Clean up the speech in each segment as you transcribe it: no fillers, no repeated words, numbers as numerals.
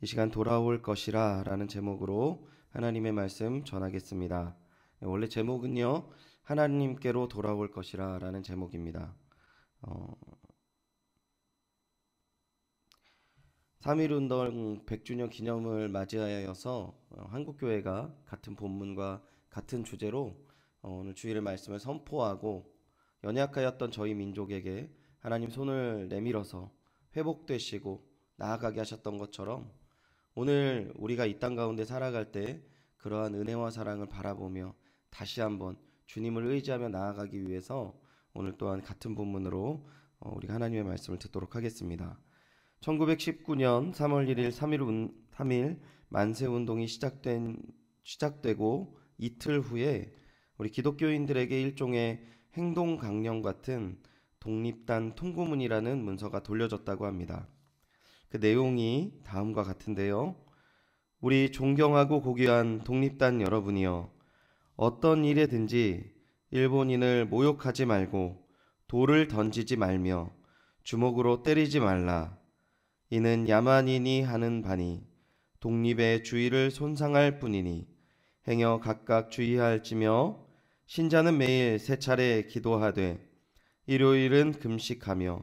이 시간 돌아올 것이라 라는 제목으로 하나님의 말씀 전하겠습니다. 원래 제목은요, 하나님께로 돌아올 것이라 라는 제목입니다. 3.1운동 100주년 기념을 맞이하여서 한국교회가 같은 본문과 같은 주제로 오늘 주일의 말씀을 선포하고 연약하였던 저희 민족에게 하나님 손을 내밀어서 회복되시고 나아가게 하셨던 것처럼 오늘 우리가 이 땅 가운데 살아갈 때 그러한 은혜와 사랑을 바라보며 다시 한번 주님을 의지하며 나아가기 위해서 오늘 또한 같은 본문으로 우리가 하나님의 말씀을 듣도록 하겠습니다. 1919년 3월 1일 3일 만세운동이 시작되고 이틀 후에 우리 기독교인들에게 일종의 행동 강령 같은 독립단 통고문이라는 문서가 돌려졌다고 합니다. 그 내용이 다음과 같은데요. 우리 존경하고 고귀한 독립단 여러분이여, 어떤 일에든지 일본인을 모욕하지 말고 돌을 던지지 말며 주먹으로 때리지 말라. 이는 야만인이 하는 바니 독립의 주의를 손상할 뿐이니 행여 각각 주의할지며, 신자는 매일 세 차례 기도하되 일요일은 금식하며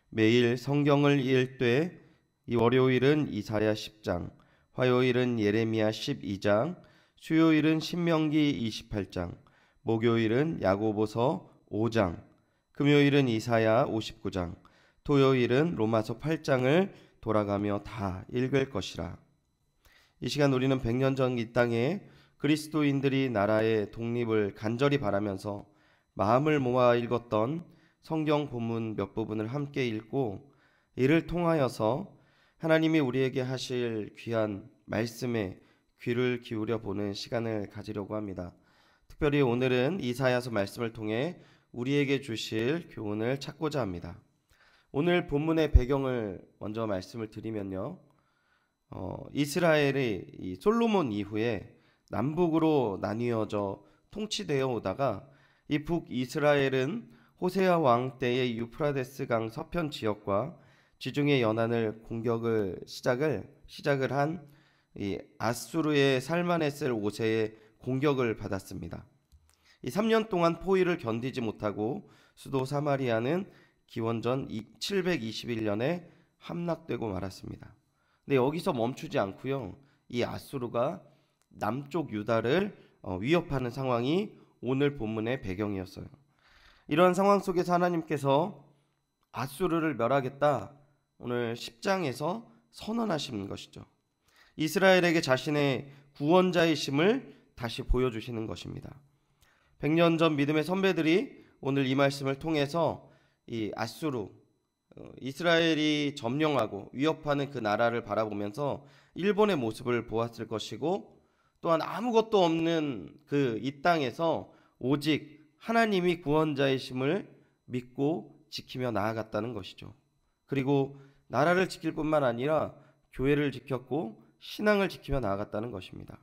매일 성경을 읽되 이 월요일은 이사야 10장, 화요일은 예레미야 12장, 수요일은 신명기 28장, 목요일은 야고보서 5장, 금요일은 이사야 59장, 토요일은 로마서 8장을 돌아가며 다 읽을 것이라. 이 시간 우리는 100년 전 이 땅에 그리스도인들이 나라의 독립을 간절히 바라면서 마음을 모아 읽었던 성경 본문 몇 부분을 함께 읽고, 이를 통하여서 하나님이 우리에게 하실 귀한 말씀에 귀를 기울여 보는 시간을 가지려고 합니다. 특별히 오늘은 이사야서 말씀을 통해 우리에게 주실 교훈을 찾고자 합니다. 오늘 본문의 배경을 먼저 말씀을 드리면요, 이스라엘이 이 솔로몬 이후에 남북으로 나뉘어져 통치되어 오다가 이 북이스라엘은 호세아 왕 때의 유프라데스 강 서편 지역과 지중해 연안을 공격을 시작을 한 이 아수르의 살마네셀 5세의 공격을 받았습니다. 이 3년 동안 포위를 견디지 못하고 수도 사마리아는 기원전 721년에 함락되고 말았습니다. 근데 여기서 멈추지 않고요, 이 아수르가 남쪽 유다를 위협하는 상황이 오늘 본문의 배경이었어요. 이런 상황 속에서 하나님께서 아수르를 멸하겠다, 오늘 10장에서 선언하시는 것이죠. 이스라엘에게 자신의 구원자이심을 다시 보여주시는 것입니다. 100년 전 믿음의 선배들이 오늘 이 말씀을 통해서 이 아수르, 이스라엘이 점령하고 위협하는 그 나라를 바라보면서 일본의 모습을 보았을 것이고, 또한 아무것도 없는 그 이 땅에서 오직 하나님이 구원자이심을 믿고 지키며 나아갔다는 것이죠. 그리고 나라를 지킬 뿐만 아니라 교회를 지켰고 신앙을 지키며 나아갔다는 것입니다.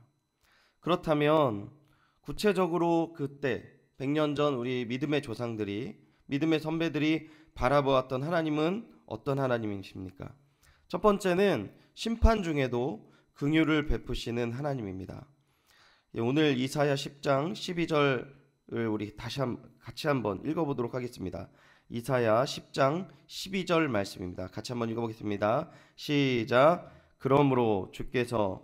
그렇다면 구체적으로 그때 100년 전 우리 믿음의 조상들이, 믿음의 선배들이 바라보았던 하나님은 어떤 하나님이십니까? 첫 번째는 심판 중에도 긍휼을 베푸시는 하나님입니다. 오늘 이사야 10장 12절을 우리 같이 한번 읽어보도록 하겠습니다. 이사야 10장 12절 말씀입니다. 같이 한번 읽어보겠습니다. 시작. 그러므로 주께서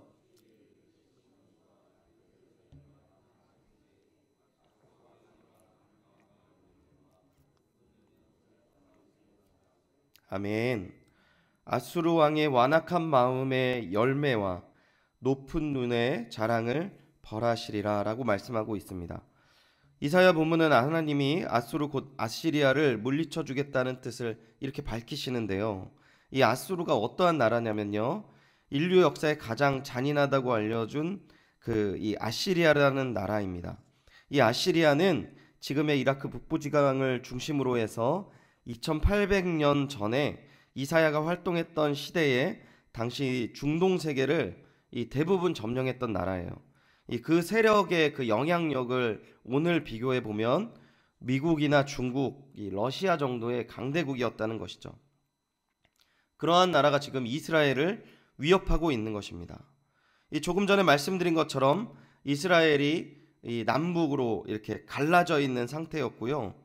아멘. 아수르 왕의 완악한 마음의 열매와 높은 눈의 자랑을 벌하시리라 라고 말씀하고 있습니다. 이사야 본문은 하나님이 아수르 곧 아시리아를 물리쳐 주겠다는 뜻을 이렇게 밝히시는데요, 이 아수르가 어떠한 나라냐면요, 인류 역사에 가장 잔인하다고 알려준 이 아시리아라는 나라입니다. 이 아시리아는 지금의 이라크 북부 지방을 중심으로 해서 2800년 전에 이사야가 활동했던 시대에 당시 중동 세계를 대부분 점령했던 나라예요. 그 세력의 그 영향력을 오늘 비교해 보면 미국이나 중국, 러시아 정도의 강대국이었다는 것이죠. 그러한 나라가 지금 이스라엘을 위협하고 있는 것입니다. 이 조금 전에 말씀드린 것처럼 이스라엘이 이 남북으로 이렇게 갈라져 있는 상태였고요.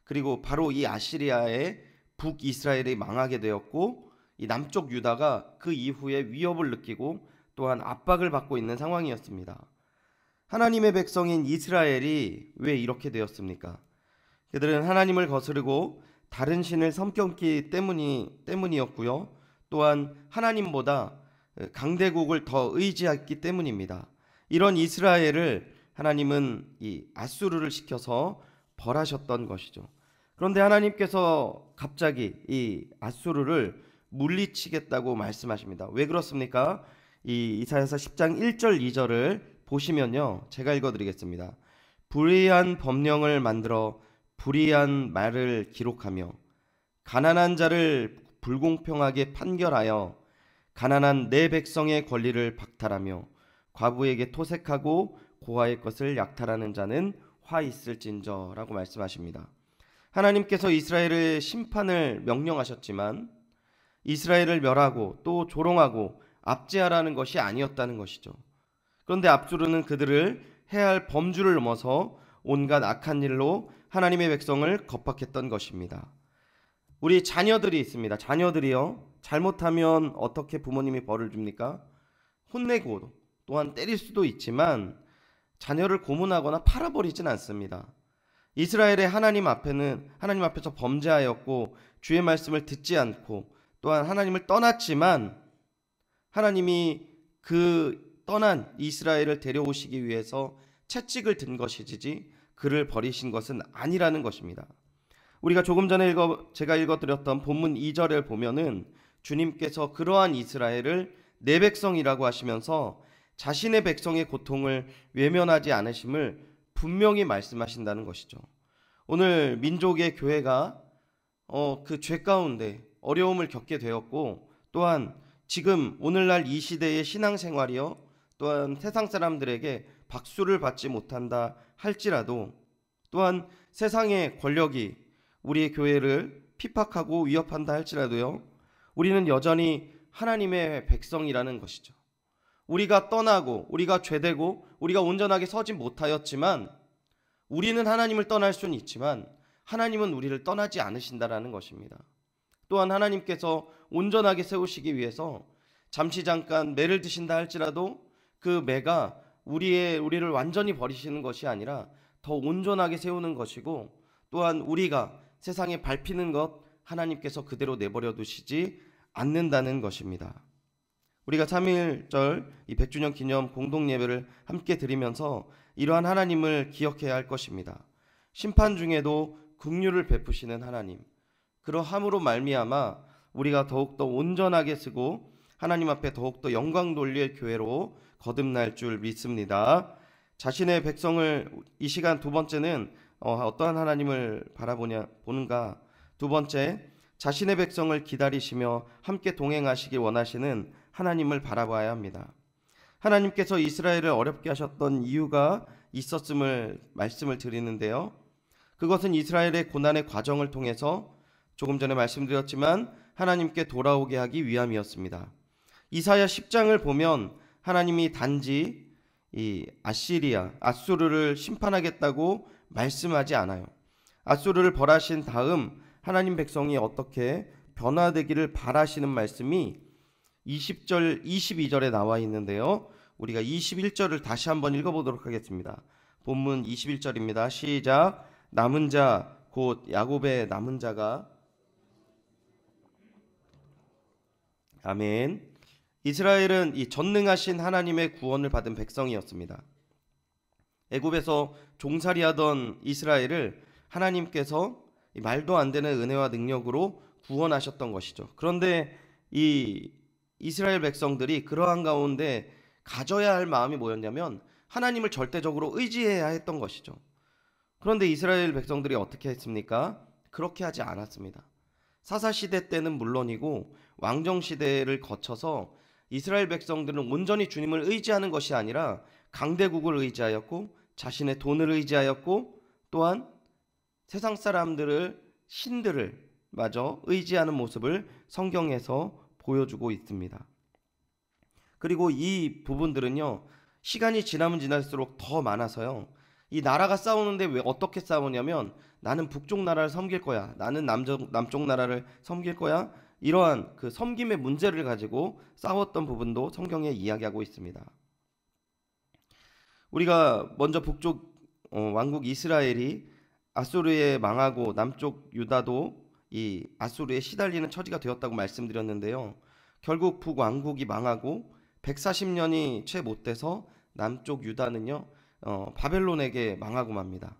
그리고 바로 이 아시리아의 북이스라엘이 망하게 되었고, 이 남쪽 유다가 그 이후에 위협을 느끼고 또한 압박을 받고 있는 상황이었습니다. 하나님의 백성인 이스라엘이 왜 이렇게 되었습니까? 그들은 하나님을 거스르고 다른 신을 섬겼기 때문이었고요. 또한 하나님보다 강대국을 더 의지했기 때문입니다. 이런 이스라엘을 하나님은 이 아수르를 시켜서 벌하셨던 것이죠. 그런데 하나님께서 갑자기 이 아수르를 물리치겠다고 말씀하십니다. 왜 그렇습니까? 이 이사야서 10장 1절 2절을 보시면요, 제가 읽어드리겠습니다. 불의한 법령을 만들어 불의한 말을 기록하며 가난한 자를 불공평하게 판결하여 가난한 내 백성의 권리를 박탈하며 과부에게 토색하고 고아의 것을 약탈하는 자는 화 있을진저 라고 말씀하십니다. 하나님께서 이스라엘의 심판을 명령하셨지만 이스라엘을 멸하고 또 조롱하고 압제하라는 것이 아니었다는 것이죠. 그런데 압수르는 그들을 해야 할 범주를 넘어서 온갖 악한 일로 하나님의 백성을 겁박했던 것입니다. 우리 자녀들이 있습니다. 자녀들이요, 잘못하면 어떻게 부모님이 벌을 줍니까? 혼내고 또한 때릴 수도 있지만 자녀를 고문하거나 팔아버리진 않습니다. 이스라엘의 하나님 앞에서 범죄하였고 주의 말씀을 듣지 않고 또한 하나님을 떠났지만 하나님이 그 떠난 이스라엘을 데려오시기 위해서 채찍을 든 것이지 그를 버리신 것은 아니라는 것입니다. 우리가 조금 전에 제가 읽어드렸던 본문 2절을 보면은 주님께서 그러한 이스라엘을 내 백성이라고 하시면서 자신의 백성의 고통을 외면하지 않으심을 분명히 말씀하신다는 것이죠. 오늘 민족의 교회가 그 죄 가운데 어려움을 겪게 되었고, 또한 지금 오늘날 이 시대의 신앙생활이요, 또한 세상 사람들에게 박수를 받지 못한다 할지라도, 또한 세상의 권력이 우리의 교회를 핍박하고 위협한다 할지라도요, 우리는 여전히 하나님의 백성이라는 것이죠. 우리가 떠나고 우리가 죄되고 우리가 온전하게 서지 못하였지만 우리는 하나님을 떠날 수는 있지만 하나님은 우리를 떠나지 않으신다라는 것입니다. 또한 하나님께서 온전하게 세우시기 위해서 잠시 잠깐 매를 드신다 할지라도 그 매가 우리를 완전히 버리시는 것이 아니라 더 온전하게 세우는 것이고, 또한 우리가 세상에 밟히는 것 하나님께서 그대로 내버려 두시지 않는다는 것입니다. 우리가 3.1절 이 100주년 기념 공동예배를 함께 드리면서 이러한 하나님을 기억해야 할 것입니다. 심판 중에도 긍휼을 베푸시는 하나님, 그러함으로 말미암아 우리가 더욱더 온전하게 쓰고 하나님 앞에 더욱더 영광 돌릴 교회로 거듭날 줄 믿습니다. 자신의 백성을, 이 시간 두 번째는 어떠한 하나님을 보는가? 두 번째, 자신의 백성을 기다리시며 함께 동행하시기 원하시는 하나님을 바라봐야 합니다. 하나님께서 이스라엘을 어렵게 하셨던 이유가 있었음을 말씀을 드리는데요, 그것은 이스라엘의 고난의 과정을 통해서 조금 전에 말씀드렸지만 하나님께 돌아오게 하기 위함이었습니다. 이사야 10장을 보면 하나님이 단지 이 아수르를 심판하겠다고 말씀하지 않아요. 아수르를 벌하신 다음 하나님 백성이 어떻게 변화되기를 바라시는 말씀이 20절, 22절에 나와 있는데요, 우리가 21절을 다시 한번 읽어보도록 하겠습니다. 본문 21절입니다. 시작. 남은 자 곧 야곱의 남은 자가, 아멘. 이스라엘은 이 전능하신 하나님의 구원을 받은 백성이었습니다. 애굽에서 종살이하던 이스라엘을 하나님께서 말도 안 되는 은혜와 능력으로 구원하셨던 것이죠. 그런데 이 이스라엘 백성들이 그러한 가운데 가져야 할 마음이 뭐였냐면 하나님을 절대적으로 의지해야 했던 것이죠. 그런데 이스라엘 백성들이 어떻게 했습니까? 그렇게 하지 않았습니다. 사사시대 때는 물론이고 왕정시대를 거쳐서 이스라엘 백성들은 온전히 주님을 의지하는 것이 아니라 강대국을 의지하였고 자신의 돈을 의지하였고 또한 세상 신들을 마저 의지하는 모습을 성경에서 보여주고 있습니다. 그리고 이 부분들은요, 시간이 지나면 지날수록 더 많아서요. 이 나라가 싸우는데 왜 어떻게 싸우냐면, 나는 북쪽 나라를 섬길 거야, 나는 남쪽 나라를 섬길 거야, 이러한 그 섬김의 문제를 가지고 싸웠던 부분도 성경에 이야기하고 있습니다. 우리가 먼저 북쪽 왕국 이스라엘이 아수르에 망하고 남쪽 유다도 이 아수르에 시달리는 처지가 되었다고 말씀드렸는데요. 결국 북왕국이 망하고 140년이 채 못 돼서 남쪽 유다는요, 바벨론에게 망하고 맙니다.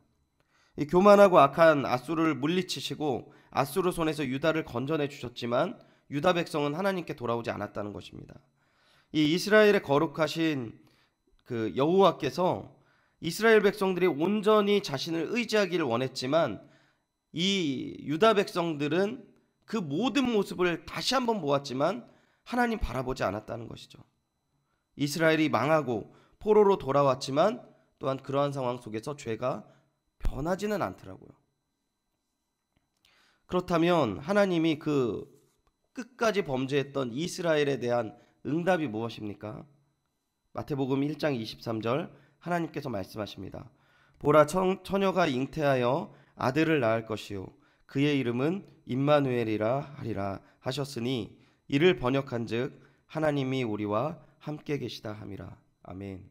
이 교만하고 악한 아수르를 물리치시고 아수르 손에서 유다를 건져내 주셨지만 유다 백성은 하나님께 돌아오지 않았다는 것입니다. 이 이스라엘의 거룩하신 그 여호와께서 이스라엘 백성들이 온전히 자신을 의지하기를 원했지만 이 유다 백성들은 그 모든 모습을 다시 한번 보았지만 하나님 바라보지 않았다는 것이죠. 이스라엘이 망하고 포로로 돌아왔지만 또한 그러한 상황 속에서 죄가 변하지는 않더라고요. 그렇다면 하나님이 그 끝까지 범죄했던 이스라엘에 대한 응답이 무엇입니까? 마태복음 1장 23절 하나님께서 말씀하십니다. 보라, 처녀가 잉태하여 아들을 낳을 것이요 그의 이름은 임마누엘이라 하리라 하셨으니 이를 번역한즉 하나님이 우리와 함께 계시다 함이라. 아멘.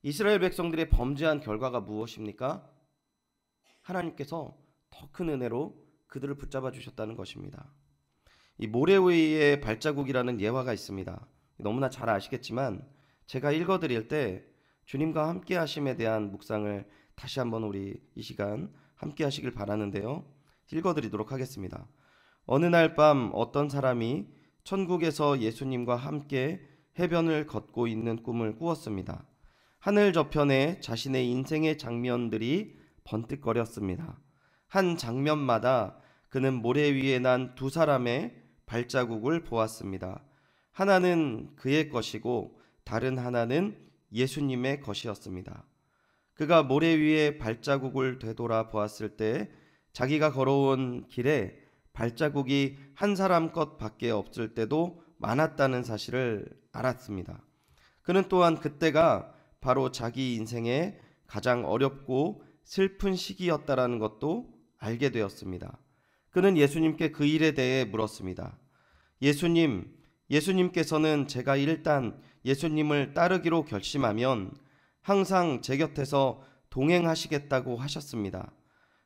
이스라엘 백성들의 범죄한 결과가 무엇입니까? 하나님께서 더 큰 은혜로 그들을 붙잡아 주셨다는 것입니다. 이 모래 위의 발자국이라는 예화가 있습니다. 너무나 잘 아시겠지만 제가 읽어드릴 때 주님과 함께 하심에 대한 묵상을 다시 한번 우리 이 시간 함께 하시길 바라는데요. 읽어드리도록 하겠습니다. 어느 날 밤 어떤 사람이 천국에서 예수님과 함께 해변을 걷고 있는 꿈을 꾸었습니다. 하늘 저편에 자신의 인생의 장면들이 번뜩거렸습니다. 한 장면마다 그는 모래 위에 난 두 사람의 발자국을 보았습니다. 하나는 그의 것이고 다른 하나는 예수님의 것이었습니다. 그가 모래 위에 발자국을 되돌아 보았을 때 자기가 걸어온 길에 발자국이 한 사람 것밖에 없을 때도 많았다는 사실을 알았습니다. 그는 또한 그때가 바로 자기 인생의 가장 어렵고 슬픈 시기였다라는 것도 알게 되었습니다. 그는 예수님께 그 일에 대해 물었습니다. 예수님께서는 제가 일단 예수님을 따르기로 결심하면 항상 제 곁에서 동행하시겠다고 하셨습니다.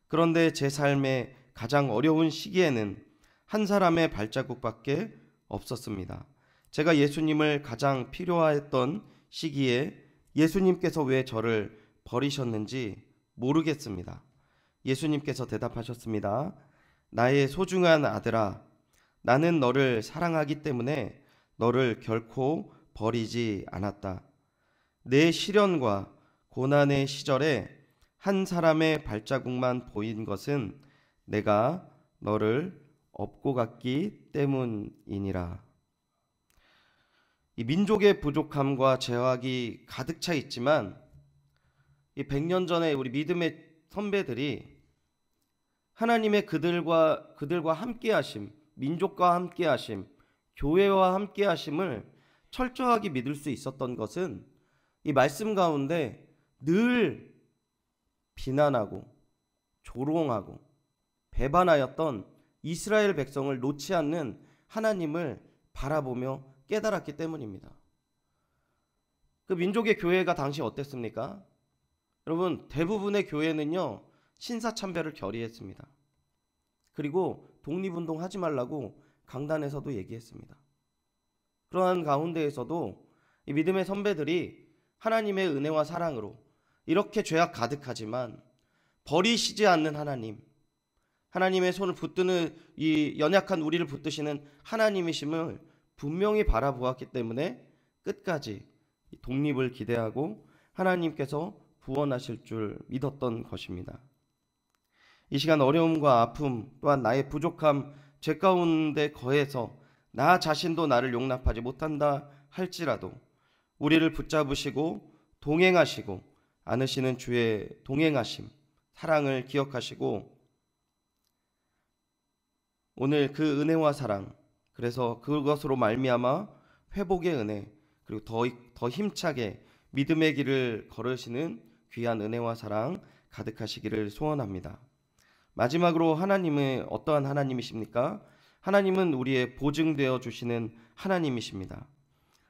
그런데 제 삶의 가장 어려운 시기에는 한 사람의 발자국밖에 없었습니다. 제가 예수님을 가장 필요했던 시기에 예수님께서 왜 저를 버리셨는지 모르겠습니다. 예수님께서 대답하셨습니다. 나의 소중한 아들아, 나는 너를 사랑하기 때문에 너를 결코 버리지 않았다. 내 시련과 고난의 시절에 한 사람의 발자국만 보인 것은 내가 너를 업고 갔기 때문이니라. 이 민족의 부족함과 죄악이 가득 차 있지만 이 100년 전에 우리 믿음의 선배들이 하나님의 그들과 함께 하심, 민족과 함께 하심, 교회와 함께 하심을 철저하게 믿을 수 있었던 것은 이 말씀 가운데 늘 비난하고 조롱하고 배반하였던 이스라엘 백성을 놓지 않는 하나님을 바라보며 깨달았기 때문입니다. 그 민족의 교회가 당시 어땠습니까? 여러분, 대부분의 교회는요 신사참배를 결의했습니다. 그리고 독립운동 하지 말라고 강단에서도 얘기했습니다. 그러한 가운데에서도 이 믿음의 선배들이 하나님의 은혜와 사랑으로 이렇게 죄악 가득하지만 버리시지 않는 하나님, 하나님의 손을 붙드는 이 연약한 우리를 붙드시는 하나님이심을 분명히 바라보았기 때문에 끝까지 독립을 기대하고 하나님께서 구원하실 줄 믿었던 것입니다. 이 시간 어려움과 아픔 또한 나의 부족함, 죄 가운데 거해서 나 자신도 나를 용납하지 못한다 할지라도 우리를 붙잡으시고 동행하시고 안으시는 주의 동행하심, 사랑을 기억하시고 오늘 그 은혜와 사랑, 그래서 그것으로 말미암아 회복의 은혜, 그리고 더 힘차게 믿음의 길을 걸으시는 귀한 은혜와 사랑 가득하시기를 소원합니다. 마지막으로 하나님은 어떠한 하나님이십니까? 하나님은 우리의 보증되어 주시는 하나님이십니다.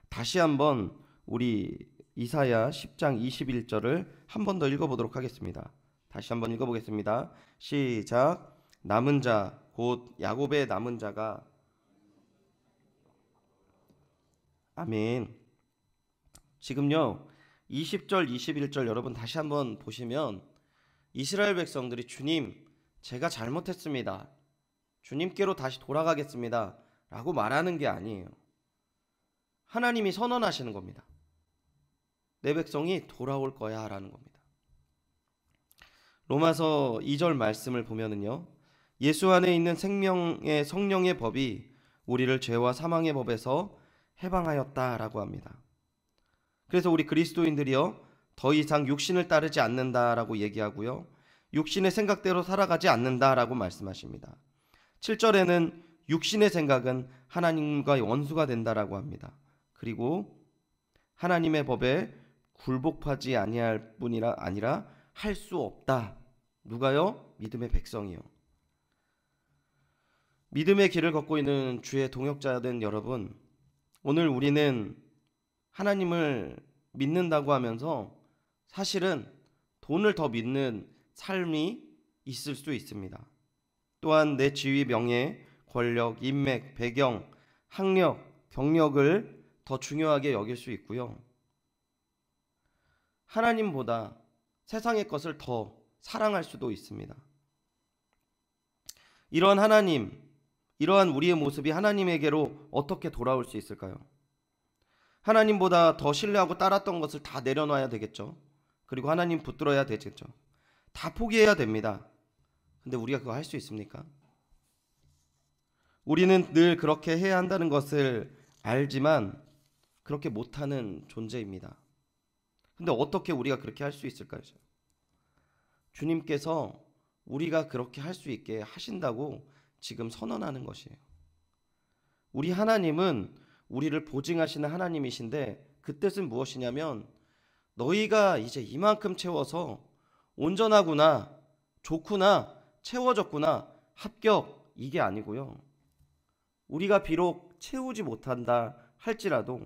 다시 한번 우리 이사야 10장 21절을 한 번 더 읽어보도록 하겠습니다. 다시 한번 읽어보겠습니다. 시작. 남은 자 곧 야곱의 남은 자가 아멘. 지금요 20절 21절 여러분 다시 한번 보시면 이스라엘 백성들이 주님 제가 잘못했습니다. 주님께로 다시 돌아가겠습니다 라고 말하는 게 아니에요. 하나님이 선언하시는 겁니다. 내 백성이 돌아올 거야 라는 겁니다. 로마서 2절 말씀을 보면은요 예수 안에 있는 생명의 성령의 법이 우리를 죄와 사망의 법에서 해방하였다라고 합니다. 그래서 우리 그리스도인들이요 더 이상 육신을 따르지 않는다라고 얘기하고요 육신의 생각대로 살아가지 않는다라고 말씀하십니다. 7절에는 육신의 생각은 하나님과 원수가 된다라고 합니다. 그리고 하나님의 법에 굴복하지 아니할 뿐이라 아니라 할 수 없다. 누가요? 믿음의 백성이요. 믿음의 길을 걷고 있는 주의 동역자된 여러분, 오늘 우리는 하나님을 믿는다고 하면서 사실은 돈을 더 믿는 삶이 있을 수 있습니다. 또한 내 지위, 명예, 권력, 인맥, 배경, 학력, 경력을 더 중요하게 여길 수 있고요. 하나님보다 세상의 것을 더 사랑할 수도 있습니다. 이러한 하나님, 이러한 우리의 모습이 하나님에게로 어떻게 돌아올 수 있을까요? 하나님보다 더 신뢰하고 따랐던 것을 다 내려놔야 되겠죠. 그리고 하나님 붙들어야 되겠죠. 다 포기해야 됩니다. 근데 우리가 그거 할 수 있습니까? 우리는 늘 그렇게 해야 한다는 것을 알지만 그렇게 못하는 존재입니다. 근데 어떻게 우리가 그렇게 할 수 있을까요? 주님께서 우리가 그렇게 할 수 있게 하신다고 지금 선언하는 것이에요. 우리 하나님은 우리를 보증하시는 하나님이신데 그 뜻은 무엇이냐면 너희가 이제 이만큼 채워서 온전하구나, 좋구나, 채워졌구나, 합격 이게 아니고요. 우리가 비록 채우지 못한다 할지라도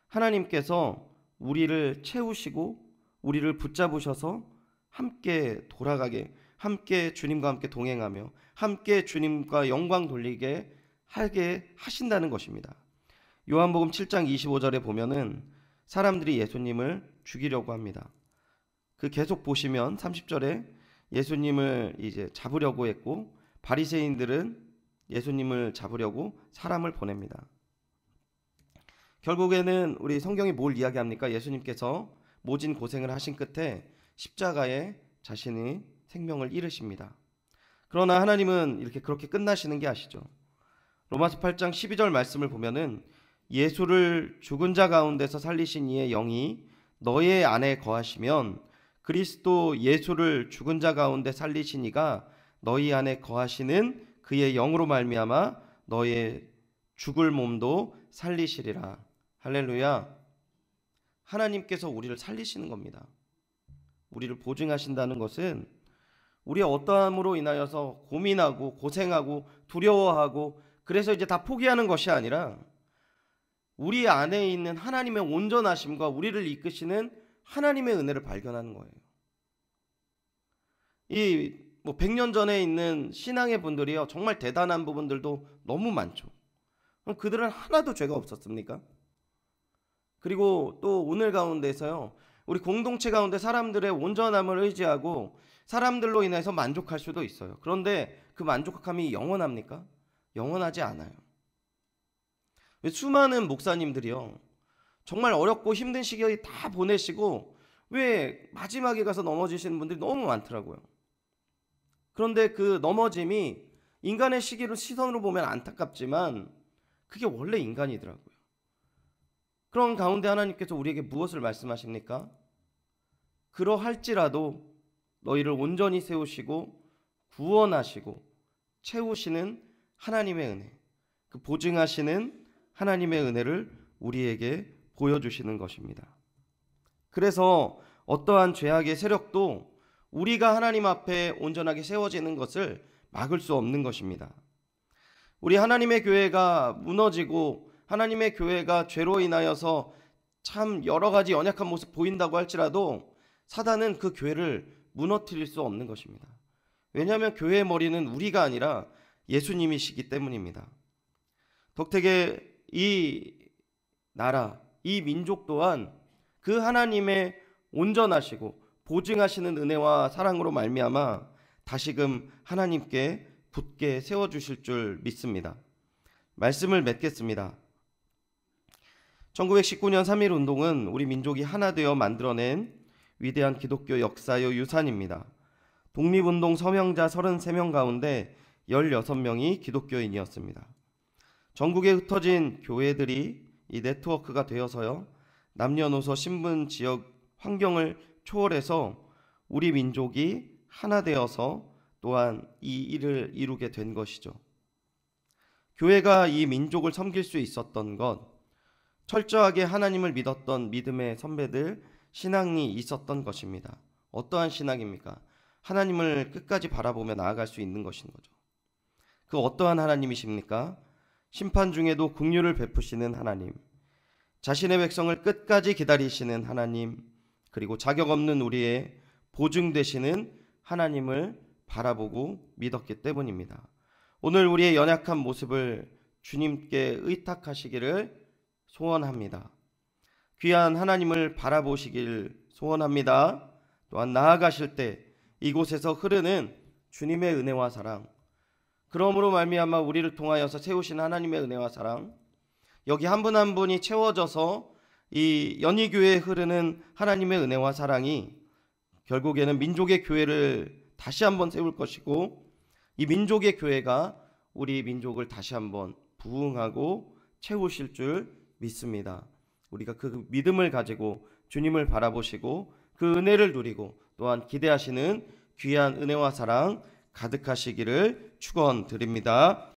하나님께서 우리를 채우시고 우리를 붙잡으셔서 함께 돌아가게, 함께 주님과 함께 동행하며 함께 주님과 영광 돌리게 하게 하신다는 것입니다. 요한복음 7장 25절에 보면은 사람들이 예수님을 죽이려고 합니다. 그 계속 보시면 30절에 예수님을 이제 잡으려고 했고 바리새인들은 예수님을 잡으려고 사람을 보냅니다. 결국에는 우리 성경이 뭘 이야기합니까? 예수님께서 모진 고생을 하신 끝에 십자가에 자신의 생명을 잃으십니다. 그러나 하나님은 이렇게 그렇게 끝나시는 게 아시죠? 로마서 8장 12절 말씀을 보면은 예수를 죽은 자 가운데서 살리신 이의 영이 너의 안에 거하시면 그리스도 예수를 죽은 자 가운데 살리신 이가 너희 안에 거하시는 그의 영으로 말미암아 너의 죽을 몸도 살리시리라. 할렐루야. 하나님께서 우리를 살리시는 겁니다. 우리를 보증하신다는 것은 우리의 어떠함으로 인하여서 고민하고 고생하고 두려워하고 그래서 이제 다 포기하는 것이 아니라 우리 안에 있는 하나님의 온전하심과 우리를 이끄시는 하나님의 은혜를 발견하는 거예요. 이 100년 전에 있는 신앙의 분들이요 정말 대단한 부분들도 너무 많죠. 그럼 그들은 하나도 죄가 없었습니까? 그리고 또 오늘 가운데서요 우리 공동체 가운데 사람들의 온전함을 의지하고 사람들로 인해서 만족할 수도 있어요. 그런데 그 만족함이 영원합니까? 영원하지 않아요. 수많은 목사님들이요 정말 어렵고 힘든 시기에 다 보내시고 왜 마지막에 가서 넘어지시는 분들이 너무 많더라고요. 그런데 그 넘어짐이 인간의 시선으로 보면 안타깝지만 그게 원래 인간이더라고요. 그런 가운데 하나님께서 우리에게 무엇을 말씀하십니까? 그러할지라도 너희를 온전히 세우시고 구원하시고 채우시는 하나님의 은혜, 그 보증하시는 하나님의 은혜를 우리에게 보여주시는 것입니다. 그래서 어떠한 죄악의 세력도 우리가 하나님 앞에 온전하게 세워지는 것을 막을 수 없는 것입니다. 우리 하나님의 교회가 무너지고 하나님의 교회가 죄로 인하여서 참 여러 가지 연약한 모습 보인다고 할지라도 사단은 그 교회를 무너뜨릴 수 없는 것입니다. 왜냐하면 교회의 머리는 우리가 아니라 예수님이시기 때문입니다. 덕택에 이 나라, 이 민족 또한 그 하나님의 온전하시고 보증하시는 은혜와 사랑으로 말미암아 다시금 하나님께 굳게 세워주실 줄 믿습니다. 말씀을 맺겠습니다. 1919년 3.1 운동은 우리 민족이 하나 되어 만들어낸 위대한 기독교 역사의 유산입니다. 독립운동 서명자 33명 가운데 16명이 기독교인이었습니다. 전국에 흩어진 교회들이 이 네트워크가 되어서요, 남녀노소 신분 지역 환경을 초월해서 우리 민족이 하나 되어서 또한 이 일을 이루게 된 것이죠. 교회가 이 민족을 섬길 수 있었던 것, 철저하게 하나님을 믿었던 믿음의 선배들 신앙이 있었던 것입니다. 어떠한 신앙입니까? 하나님을 끝까지 바라보며 나아갈 수 있는 것인 거죠. 그 어떠한 하나님이십니까? 심판 중에도 긍휼을 베푸시는 하나님, 자신의 백성을 끝까지 기다리시는 하나님, 그리고 자격 없는 우리의 보증되시는 하나님을 바라보고 믿었기 때문입니다. 오늘 우리의 연약한 모습을 주님께 의탁하시기를 소원합니다. 귀한 하나님을 바라보시길 소원합니다. 또한 나아가실 때 이곳에서 흐르는 주님의 은혜와 사랑, 그러므로 말미암아 우리를 통하여서 세우신 하나님의 은혜와 사랑, 여기 한 분 한 분이 채워져서 이 연희교회에 흐르는 하나님의 은혜와 사랑이 결국에는 민족의 교회를 다시 한번 세울 것이고, 이 민족의 교회가 우리 민족을 다시 한번 부흥하고 채우실 줄 믿습니다. 우리가 그 믿음을 가지고 주님을 바라보시고 그 은혜를 누리고 또한 기대하시는 귀한 은혜와 사랑 가득하시기를 축원드립니다.